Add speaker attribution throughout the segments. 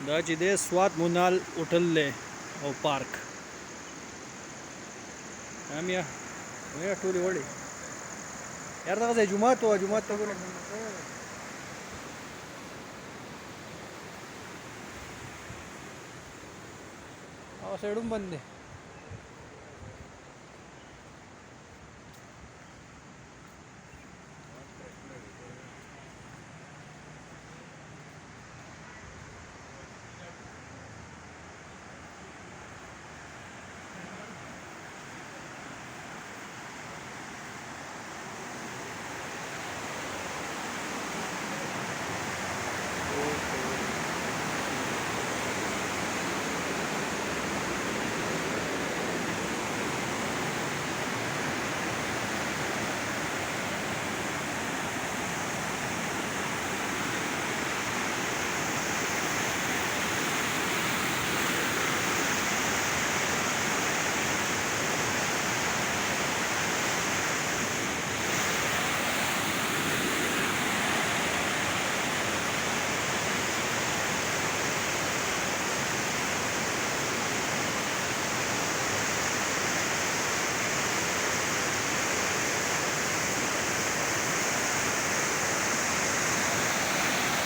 Speaker 1: Daci de Swat Munal Hotel او پارک امیا ویا ټولې وړي یار دغه ځای جومات و جومات ته ګوره هغه سایډ هم بند دی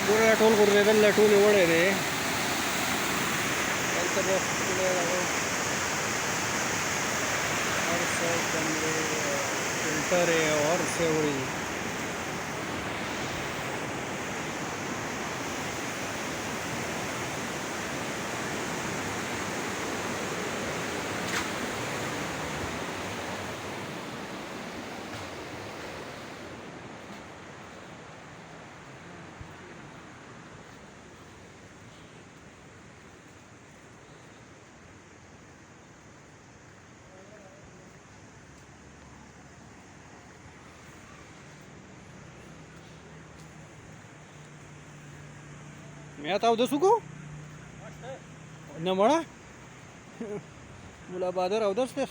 Speaker 1: ګوره ټول غورځېدل دا ټولې وړی دی دلته به ښکلی دغه هر څه کمرې فلټرې او هر څه وړي دي मैं आता उधर सुको न मड़ा मुला बादर उधर से